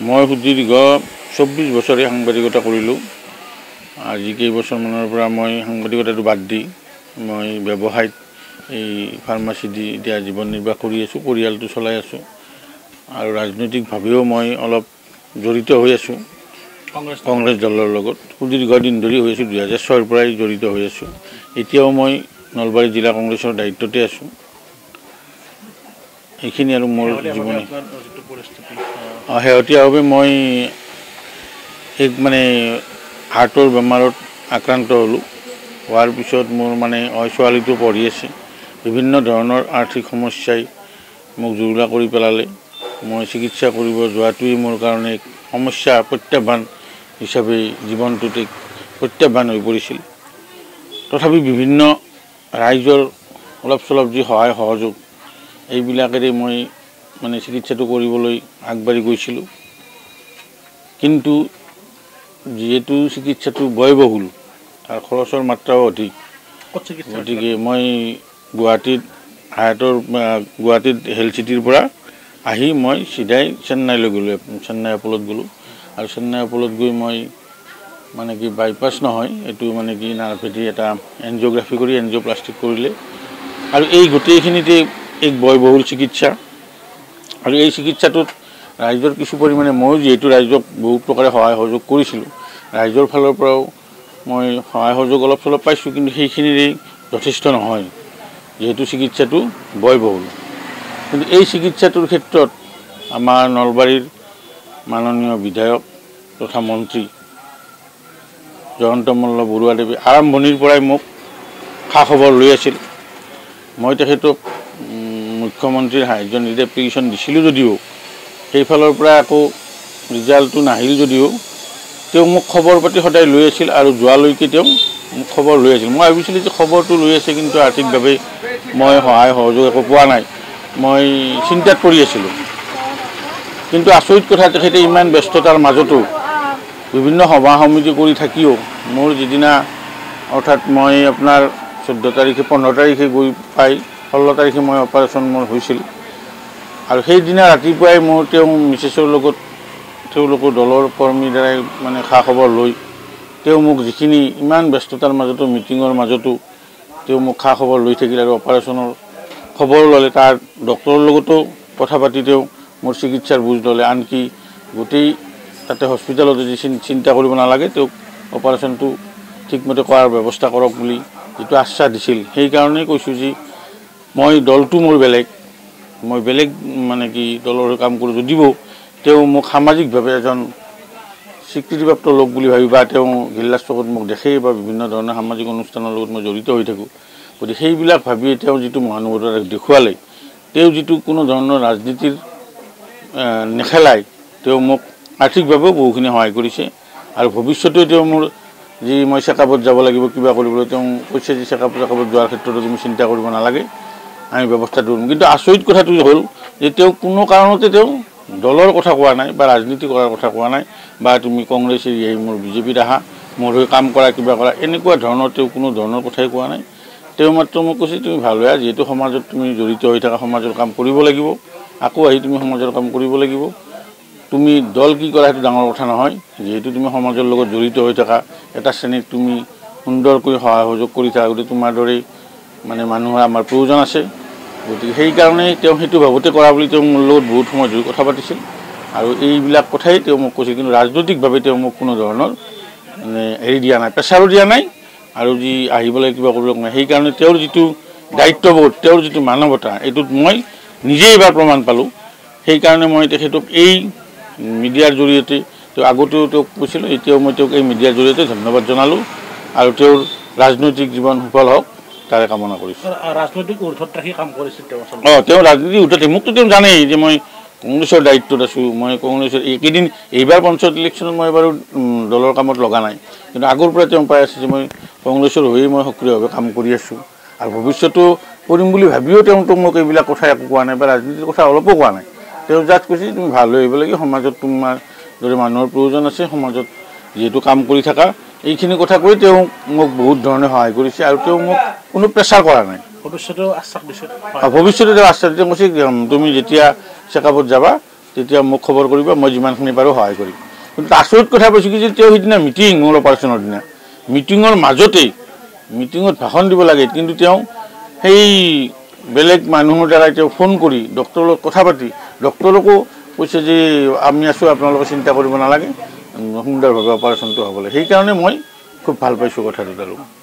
মই সুদীৰ্ঘ 24 বছৰে সাংবাদিকতা কৰিলোঁ। আজি কেইবছৰমানৰ পৰা মই সাংবাদিকতাটো বাদ দি মই ব্যৱসায়ত এই ফাৰ্মাচী দি এতিয়া জীৱন নিৰ্বাহ কৰি আছোঁ, পৰিয়ালটো চলাই আছোঁ আৰু ৰাজনৈতিকভাৱেও মই অলপ জড়িত হৈ আছোঁ কংগ্ৰেছ দলৰ লগত। সুদীৰ্ঘ দিন ধৰি হৈ আছোঁ, 2006ৰ পৰাই জড়িত হৈ আছোঁ। এতিয়াও মই নলবাৰী জিলা কংগ্ৰেছৰ দায়িত্বতে আছোঁ। এইখিনি আৰু মোৰ জীৱনী। শেহতীয়াভাৱে মই এক হাৰ্টৰ বেমাৰত আক্ৰান্ত হ'লোঁ। হোৱাৰ পিছত মোৰ ছোৱালীটো পঢ়ি আছে, বিভিন্ন ধৰণৰ আৰ্থিক সমস্যাই মোক জুৰুলা কৰি পেলালে। মই চিকিৎসা কৰিব যোৱাটোৱেই মোৰ কাৰণে এক সমস্যা, প্ৰত্যাহ্বান হিচাপে জীৱনটোত এক প্ৰত্যাহ্বান হৈ পৰিছিল। তথাপি বিভিন্ন ৰাইজৰ অলপ চলপ যি সহায় সহযোগ, এইবিলাকেৰে মই চিকিৎসাটো কৰিবলৈ আগবাঢ়ি গৈছিলোঁ। কিন্তু যিহেতু চিকিৎসাটো ব্যয়বহুল আৰু খৰচৰ মাত্ৰাও অধিক, গতিকে মই গুৱাহাটীত হেল্থ চিটিৰ পৰা আহি মই চিধাই চেন্নাইলৈ গ'লোঁ, চেন্নাই এপলত গ'লোঁ। আৰু চেন্নাই এপলত গৈ মই বাইপাছ নহয়, এইটো নাৰ্ভেদি এটা এনজিঅ'গ্ৰাফি কৰি এনজিঅ'প্লাষ্টিক কৰিলে। আৰু এই গোটেইখিনিতে এক ব্যয়বহুল চিকিৎসা। আৰু এই চিকিৎসাটোত ৰাইজৰ কিছু পৰিমাণে, ময়ো যিহেতু ৰাইজক বহুত প্ৰকাৰে সহায় সহযোগ কৰিছিলোঁ, ৰাইজৰ ফালৰ পৰাও মই সহায় সহযোগ অলপ চলপ পাইছোঁ, কিন্তু সেইখিনিৰেই যথেষ্ট নহয়, যিহেতু চিকিৎসাটো ব্যয়বহুল। কিন্তু এই চিকিৎসাটোৰ ক্ষেত্ৰত আমাৰ নলবাৰীৰ মাননীয় বিধায়ক তথা মন্ত্ৰী জয়ন্ত মল্ল বৰুৱাদেৱে আৰম্ভণিৰ পৰাই মোক খা খবৰ লৈ আছিল। মই তেখেতক মুখ্যমন্ত্ৰীৰ সাহায্য নিদিয়ে এপ্লিকেশ্যন দিছিলোঁ যদিও, সেইফালৰ পৰা একো ৰিজাল্টটো নাহিল যদিও তেওঁ মোক খবৰ পাতি সদায় লৈ আছিল আৰু যোৱালৈকে তেওঁ মোক খবৰ লৈ আছিল। মই ভাবিছিলোঁ যে খবৰটো লৈ আছে, কিন্তু আৰ্থিকভাৱে মই সহায় সহযোগ একো পোৱা নাই, মই চিন্তাত পৰি আছিলোঁ। কিন্তু আচৰিত কথা, তেখেতে ইমান ব্যস্ততাৰ মাজতো বিভিন্ন সভা সমিতি কৰি থাকিও মোৰ যিদিনা, অৰ্থাৎ মই আপোনাৰ 15 তাৰিখে গৈ পাই 16 তাৰিখে মই অপাৰেশ্যন মোৰ হৈছিল। আৰু সেইদিনা ৰাতিপুৱাই মোৰ তেওঁ মিছেছৰ লগত, তেওঁলোকৰ দলৰ কৰ্মীৰ দ্বাৰাই খা খবৰ লৈ তেওঁ মোক যিখিনি ইমান ব্যস্ততাৰ মাজতো, মিটিঙৰ মাজতো তেওঁ মোক খা খবৰ লৈ থাকিল আৰু অপাৰেশ্যনৰ খবৰ ল'লে। তাৰ ডক্টৰৰ লগতো কথা পাতি তেওঁ মোৰ চিকিৎসাৰ বুজ ল'লে। আনকি গোটেই তাতে হস্পিটেলতে যি চিন্তা কৰিব নালাগে, তেওঁক অপাৰেশ্যনটো ঠিকমতে কৰাৰ ব্যৱস্থা কৰক বুলি যিটো আশ্বাস দিছিল, সেইকাৰণেই কৈছোঁ যে মই দলটো মোৰ বেলেগ, মই বেলেগ দলৰ কাম কৰোঁ যদিও তেওঁ মোক সামাজিকভাৱে এজন স্বীকৃতিপ্ৰাপ্ত লোক বুলি ভাবি, বা তেওঁ গিল্লা চকত মোক দেখেই, বা বিভিন্ন ধৰণৰ সামাজিক অনুষ্ঠানৰ লগত মই জড়িত হৈ থাকোঁ। গতিকে সেইবিলাক ভাবিয়ে তেওঁ যিটো মহানুভৱতা দেখুৱালে, তেওঁ যিটো কোনো ধৰণৰ ৰাজনীতিৰ নেখেলাই তেওঁ মোক আৰ্থিকভাৱেও বহুখিনি সহায় কৰিছে। আৰু ভৱিষ্যতেও তেওঁ মোৰ যি মই চেকআপত যাব লাগিব, কিবা কৰিবলৈ, তেওঁ কৈছে যে চেকআপত যোৱাৰ ক্ষেত্ৰতো তুমি চিন্তা কৰিব নালাগে, আমি ব্যৱস্থাটো কৰিম। কিন্তু আচৰিত কথাটো হ'ল যে তেওঁ কোনো কাৰণতে তেওঁ দলৰ কথা কোৱা নাই, বা ৰাজনীতি কৰাৰ কথা কোৱা নাই, বা তুমি কংগ্ৰেছ এৰি আহি মোৰ বিজেপিত আহা, মোৰ হৈ কাম কৰা, কিবা কৰা, এনেকুৱা ধৰণৰ তেওঁ কোনো ধৰণৰ কথাই কোৱা নাই। তেওঁ মাত্ৰ মোক কৈছে, তুমি ভাল হয়, যিহেতু সমাজত তুমি জড়িত হৈ থাকা, সমাজৰ কাম কৰিব লাগিব, আকৌ আহি তুমি সমাজৰ কাম কৰিব লাগিব। তুমি দল কি কৰা সেইটো ডাঙৰ কথা নহয়, যিহেতু তুমি সমাজৰ লগত জড়িত হৈ থাকা, এটা শ্ৰেণীত তুমি সুন্দৰকৈ সহায় সহযোগ কৰি থাকা, গতিকে তোমাৰ দৰেই মানুহৰ আমাৰ প্ৰয়োজন আছে। গতিকে সেইকাৰণেই তেওঁ সেইটো ভাৱতে কৰা বুলি তেওঁ মোৰ লগত বহুত সময় ধৰি কথা পাতিছিল। আৰু এইবিলাক কথাই তেওঁ মোক কৈছিল, কিন্তু ৰাজনৈতিকভাৱে তেওঁ মোক কোনো ধৰণৰ হেৰি দিয়া নাই, প্ৰেছাৰো দিয়া নাই, আৰু যি আহিবলৈ কিবা কৰিব নাই। সেইকাৰণে তেওঁৰ যিটো দায়িত্ববোধ, তেওঁৰ যিটো মানৱতা, এইটোত মই নিজেই এবাৰ প্ৰমাণ পালোঁ। সেইকাৰণে মই তেখেতক এই মিডিয়াৰ জৰিয়তে, তেওঁ আগতেও তেওঁক কৈছিলোঁ, এতিয়াও মই তেওঁক এই মিডিয়াৰ জৰিয়তে ধন্যবাদ জনালোঁ, আৰু তেওঁৰ ৰাজনৈতিক জীৱন সফল হওক তাৰে কামনা কৰিছোঁ। ৰাজনৈতিক ঊৰ্ধত ৰাখি কাম কৰিছিল তেওঁ ৰাজনীতিৰ ঊৰ্ধত। মোকতো তেওঁ জানেই যে মই কংগ্ৰেছৰ দায়িত্বত আছোঁ, মই কংগ্ৰেছৰ এইবাৰ পঞ্চায়ত ইলেকশ্যনত মই বাৰু দলৰ কামত লগা নাই, কিন্তু আগৰ পৰা তেওঁ পাই আছে যে মই কংগ্ৰেছৰ হৈয়ে মই সক্ৰিয়ভাৱে কাম কৰি আছোঁ, আৰু ভৱিষ্যতেও কৰিম বুলি ভাবিও তেওঁতো মোক এইবিলাক কথা একো কোৱা নাই, বা ৰাজনীতিৰ কথা অলপো কোৱা নাই। তেওঁ জাষ্ট কৈছে তুমি ভাল হৈ আহিব লাগে, সমাজত তোমাৰ দৰে মানুহৰ প্ৰয়োজন আছে, সমাজত যিহেতু কাম কৰি থাকা, এইখিনি কথা কৈ তেওঁ মোক বহুত ধৰণে সহায় কৰিছে, আৰু তেওঁ মোক কোনো প্ৰেছাৰ কৰা নাই। ভৱিষ্যতেও আশ্বাস দিছে, ভৱিষ্যতে তেওঁ আশ্বাস দিছে, কৈছে তুমি যেতিয়া চেকআপত যাবা তেতিয়া মোক খবৰ কৰিবা, মই যিমানখিনি পাৰোঁ সহায় কৰিম। কিন্তু আচৰিত কথা পাইছোঁ কি যে তেওঁ সিদিনা মিটিং মোৰ অপাৰেশ্যনৰ দিনা, মিটিঙৰ মাজতেই মিটিঙত ভাষণ দিব লাগে, কিন্তু তেওঁ সেই বেলেগ মানুহৰ দ্বাৰা তেওঁ ফোন কৰি ডক্টৰৰ লগত কথা পাতি ডক্টৰকো কৈছে যে আমি আছোঁ, আপোনালোকে চিন্তা কৰিব নালাগে, সুন্দৰভাৱে অপাৰেশ্যনটো হ'ব লাগে। সেইকাৰণে মই খুব ভাল পাইছোঁ কথাটো।